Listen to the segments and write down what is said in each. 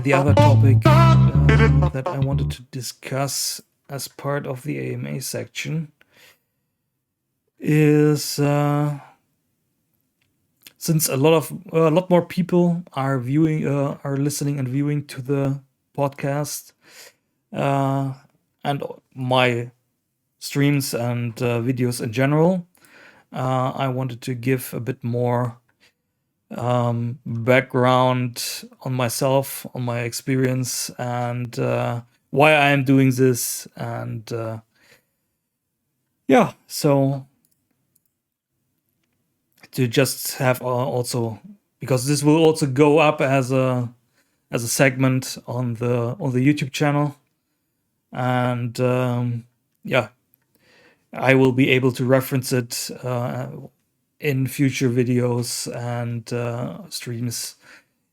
The other topic that I wanted to discuss as part of the AMA section is since a lot more people are listening and viewing to the podcast and my streams and videos in general. I wanted to give a bit more background on myself, on my experience, and why I am doing this. And yeah, so to just have also, because this will also go up as a segment on the YouTube channel, and yeah, I will be able to reference it in future videos and streams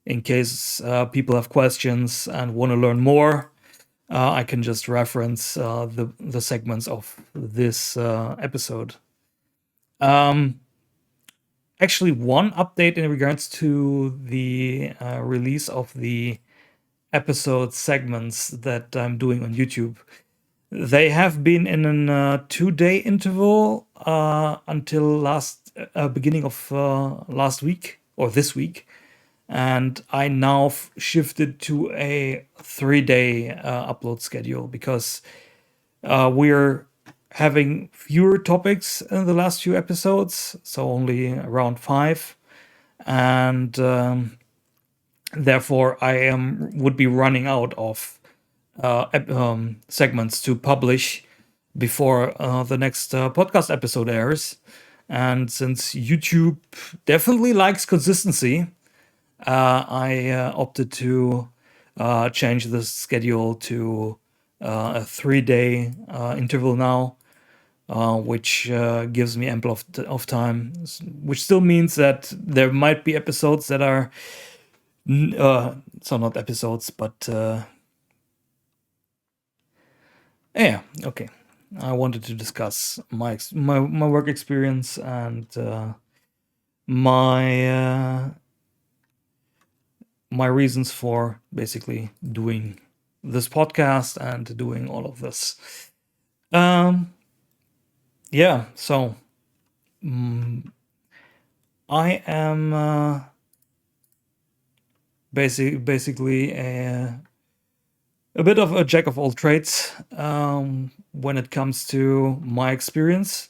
in case people have questions and want to learn more. I can just reference the segments of this episode. Actually, one update in regards to the release of the episode segments that I'm doing on YouTube. They have been in a 2-day interval until beginning of last week or this week, and I now shifted to a 3-day upload schedule because we're having fewer topics in the last few episodes, so only around 5, and therefore I would be running out of segments to publish before the next podcast episode airs. And since YouTube definitely likes consistency, I opted to change the schedule to a 3-day interval now, which gives me ample of time, which still means that there might be episodes that are so not episodes, but yeah, okay. I wanted to discuss my work experience and my my reasons for basically doing this podcast and doing all of this. Yeah, so I am basically a bit of a jack of all trades when it comes to my experience.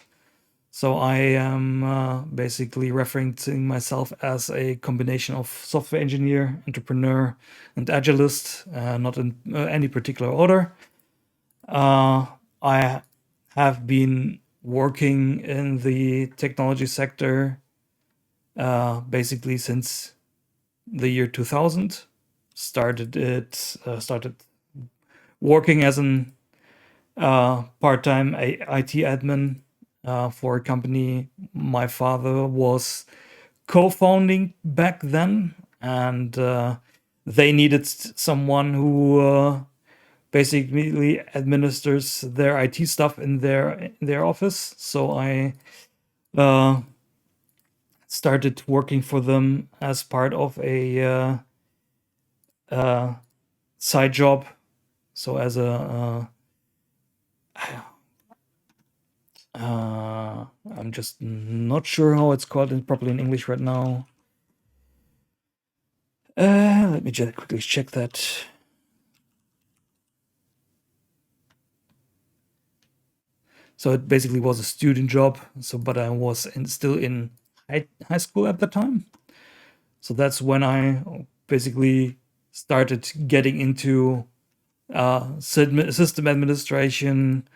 So I am basically referencing myself as a combination of software engineer, entrepreneur, and agilist, not in any particular order. I have been working in the technology sector basically since the year 2000. Started working as an part-time IT admin for a company my father was co-founding back then, and they needed someone who basically administers their IT stuff in their office. So I started working for them as part of a side job. So as a I'm just not sure how it's called properly in English right now. Let me just quickly check that. So it basically was a student job. But I was still in high school at the time. So that's when I basically started getting into system administration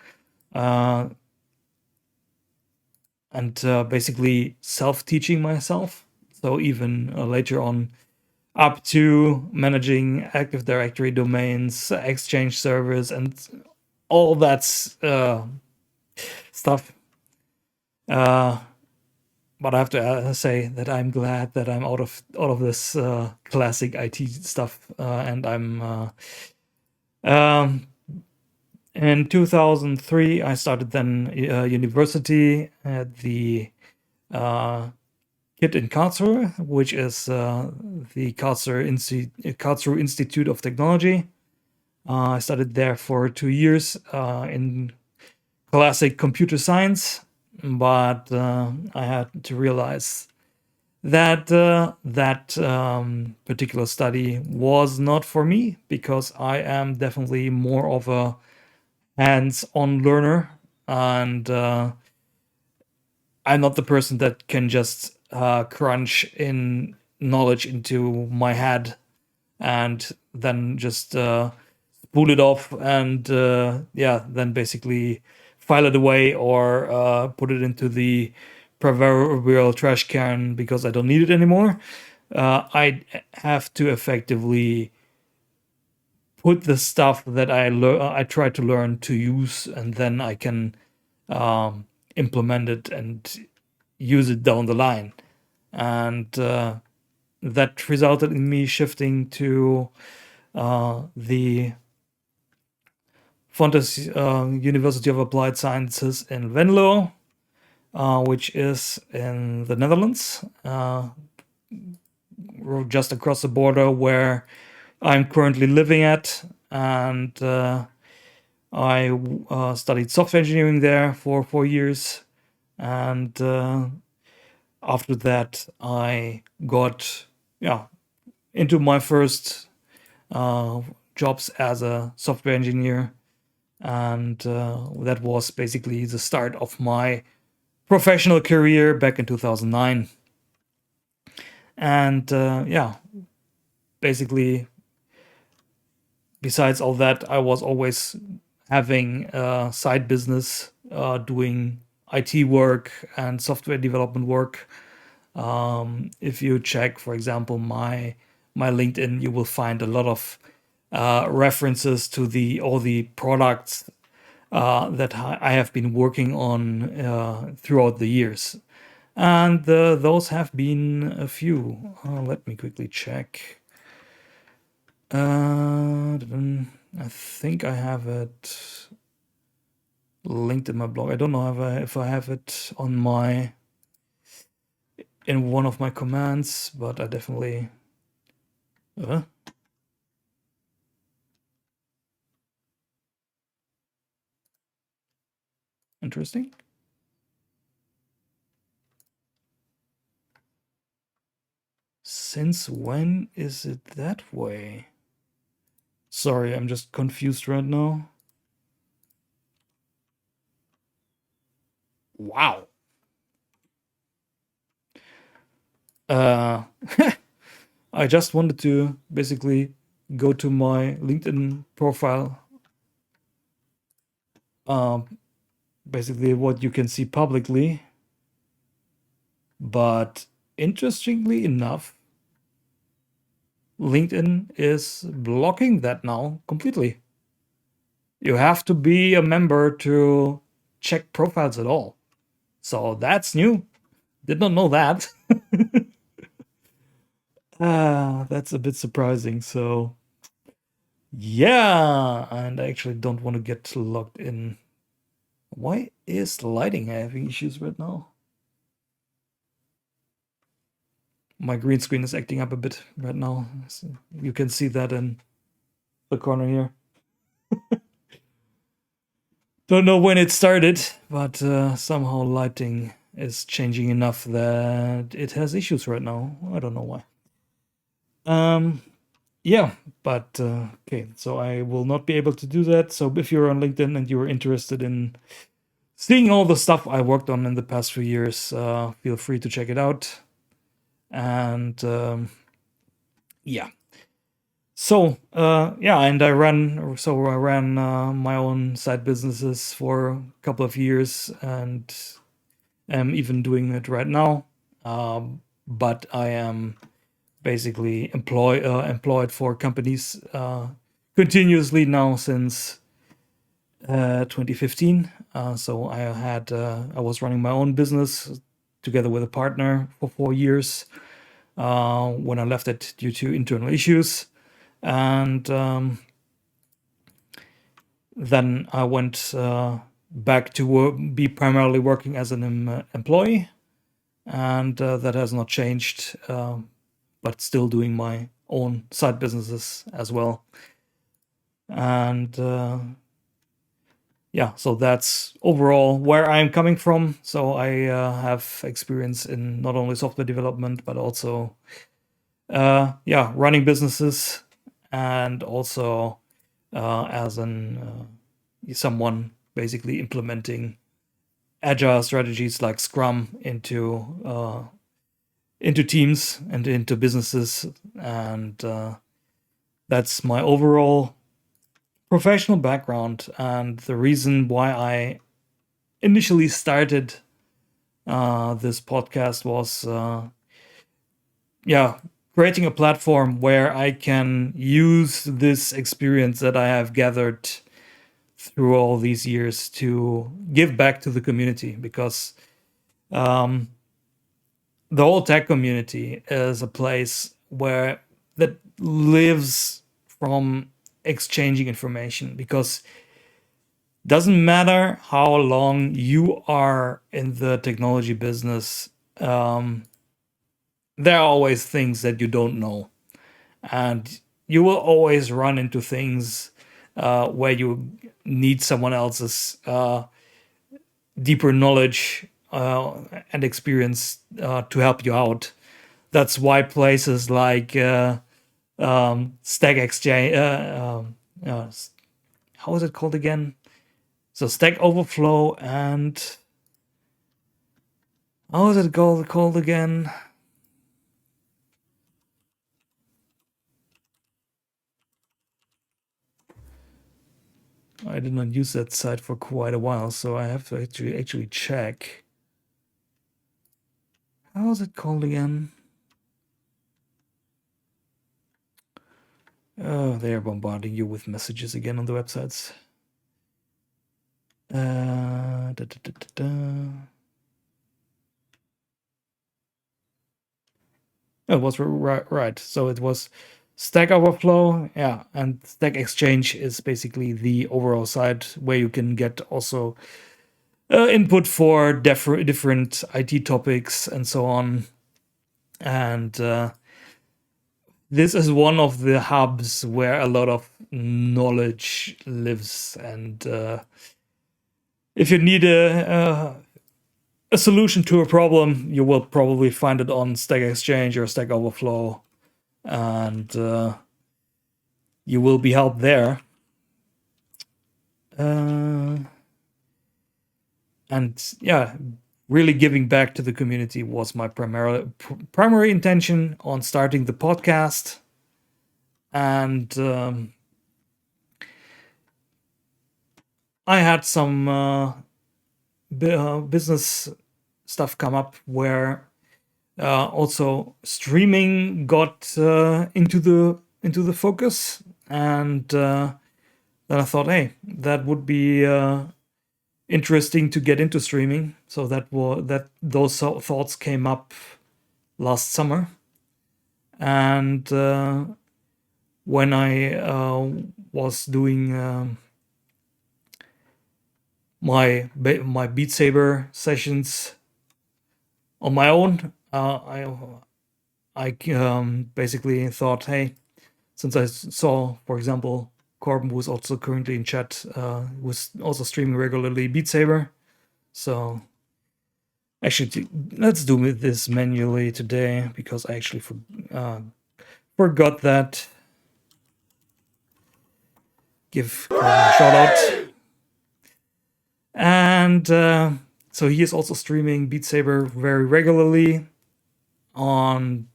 and basically self-teaching myself. So even later on, up to managing Active Directory domains, Exchange servers, and all that stuff. But I have to say that I'm glad that I'm out of all of this classic IT stuff, and I'm in 2003 I started then university at the kit in Karlsruhe, which is the Karlsruhe Institute of Technology. I studied there for 2 years in classic computer science, but I had to realize that particular study was not for me because I am definitely more of a hands-on learner, and I'm not the person that can just crunch in knowledge into my head and then just spool it off and yeah, then basically file it away or put it into the proverbial trash can because I don't need it anymore. I have to effectively put the stuff that I try to learn to use, and then I can implement it and use it down the line. And that resulted in me shifting to the Fontes University of Applied Sciences in Venlo, which is in the Netherlands, just across the border where I'm currently living at. And I studied software engineering there for 4 years. And after that, I got into my first jobs as a software engineer, and that was basically the start of my professional career back in 2009. And basically, besides all that, I was always having a side business, doing IT work and software development work. If you check, for example, my LinkedIn, you will find a lot of references to all the products that I have been working on throughout the years. And those have been a few. Let me quickly check. I think I have it linked in my blog. I don't know if I have it on in one of my commands, but I definitely. Interesting. Since when is it that way? Sorry, I'm just confused right now. Wow. I just wanted to basically go to my LinkedIn profile. Basically what you can see publicly. But interestingly enough, LinkedIn is blocking that now completely. You have to be a member to check profiles at all. So that's new. Did not know that. That's a bit surprising. So, yeah, and I actually don't want to get logged in. Why is lighting having issues right now? My green screen is acting up a bit right now. So you can see that in the corner here. Don't know when it started, but somehow lighting is changing enough that it has issues right now. I don't know why. Yeah, but okay, so I will not be able to do that. So if you're on LinkedIn and you're interested in seeing all the stuff I worked on in the past few years, feel free to check it out. And yeah. So and I ran my own side businesses for a couple of years, and am even doing it right now. But I am basically employed for companies continuously now since 2015. So I was running my own business together with a partner for 4 years when I left it due to internal issues. And then I went back to be primarily working as an employee. and that has not changed, but still doing my own side businesses as well. And yeah, so that's overall where I'm coming from. So I have experience in not only software development, but also yeah, running businesses, and also as an someone basically implementing agile strategies like Scrum into teams and into businesses, and that's my overall professional background, and the reason why I initially started this podcast was yeah, creating a platform where I can use this experience that I have gathered through all these years to give back to the community, because um, the whole tech community is a place where that lives from exchanging information, because doesn't matter how long you are in the technology business, there are always things that you don't know, and you will always run into things where you need someone else's deeper knowledge and experience to help you out. That's why places like Stack Exchange, how is it called again? So Stack Overflow, and how is it called again? I did not use that site for quite a while, so I have to actually check. How is it called again? Oh, they are bombarding you with messages again on the websites. Da, da, da, da, da. It was right. So it was Stack Overflow, yeah, and Stack Exchange is basically the overall site where you can get also input for different IT topics and so on. And this is one of the hubs where a lot of knowledge lives. And if you need a solution to a problem, you will probably find it on Stack Exchange or Stack Overflow, and you will be helped there. And yeah, really giving back to the community was my primary intention on starting the podcast. And I had some business stuff come up where also streaming got into the focus, and then I thought, hey, that would be interesting to get into streaming. So those thoughts came up last summer, and when I was doing my Beat Saber sessions on my own, I basically thought, hey, since I saw, for example, Corbin, who's also currently in chat, was also streaming regularly Beat Saber. So actually, let's do this manually today, because I actually forgot that. Give Corbin a shout out. And so he is also streaming Beat Saber very regularly on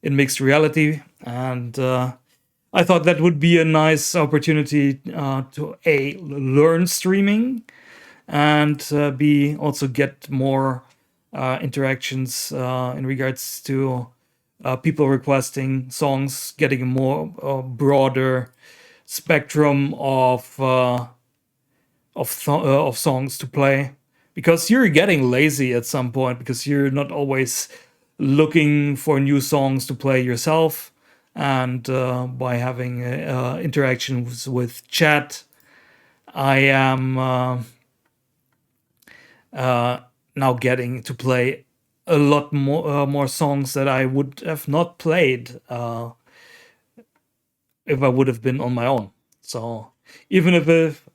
in mixed reality, and I thought that would be a nice opportunity to learn streaming, and b also get more interactions in regards to people requesting songs, getting a more broader spectrum of songs to play, because you're getting lazy at some point, because you're not always looking for new songs to play yourself. And by having interactions with chat, I am now getting to play a lot more songs that I would have not played if I would have been on my own. So even if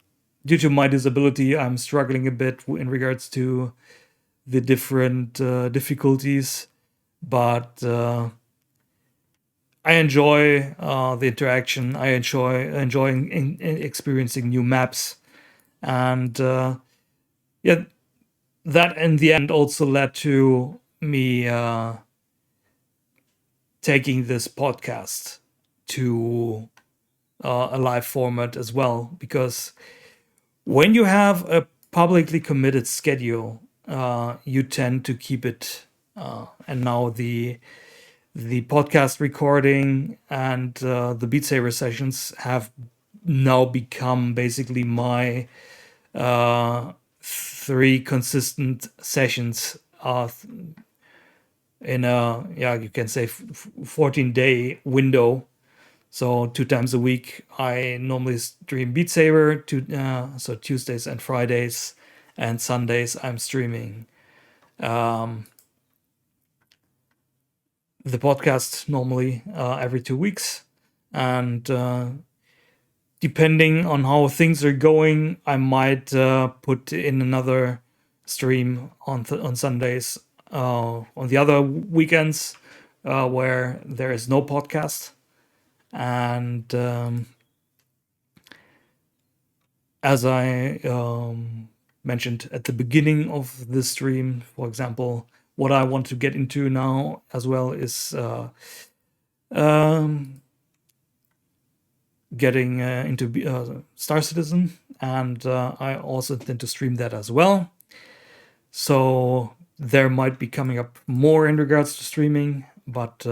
due to my disability, I'm struggling a bit in regards to the different difficulties, but I enjoy the interaction. I enjoying experiencing new maps, and yeah, that in the end also led to me taking this podcast to a live format as well, because when you have a publicly committed schedule, you tend to keep it. And now the podcast recording and the Beat Saber sessions have now become basically my three consistent sessions in a, yeah, you can say 14-day window. So 2 times a week, I normally stream Beat Saber. So Tuesdays and Fridays, and Sundays I'm streaming the podcast normally every 2 weeks. And depending on how things are going, I might put in another stream on Sundays. On the other weekends, where there is no podcast, and as I mentioned at the beginning of this stream, for example, what I want to get into now as well is um, getting into Star Citizen, and I also intend to stream that as well. So there might be coming up more in regards to streaming, but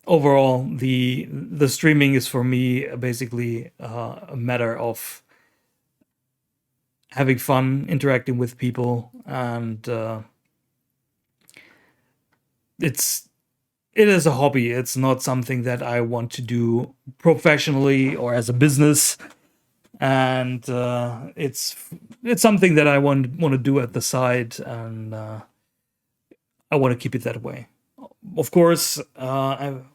overall, the streaming is for me basically a matter of having fun, interacting with people, and it is a hobby. It's not something that I want to do professionally or as a business, and it's something that I want to do at the side, and I want to keep it that way. Of course, I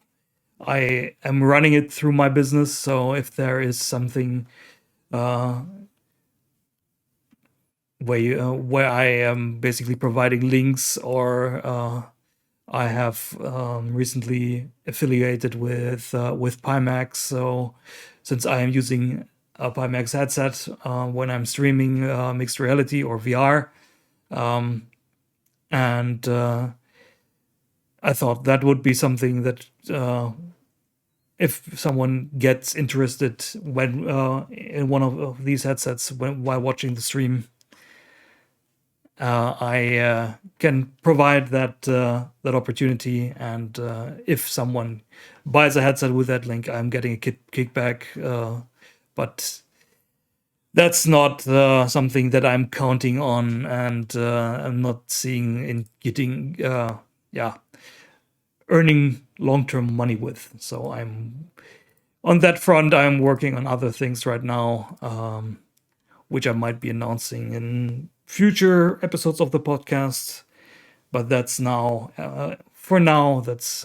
am running it through my business, so if there is something where I am basically providing links, or I have recently affiliated with Pimax. So since I am using a Pimax headset when I'm streaming mixed reality or VR, and I thought that would be something that if someone gets interested when in one of these headsets while watching the stream, I can provide that opportunity, and if someone buys a headset with that link, I'm getting a kickback. But that's not something that I'm counting on, and I'm not seeing in getting earning long-term money with. So I'm on that front. I'm working on other things right now, which I might be announcing in future episodes of the podcast. But that's now, for now, that's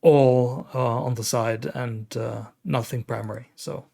all on the side, and nothing primary. So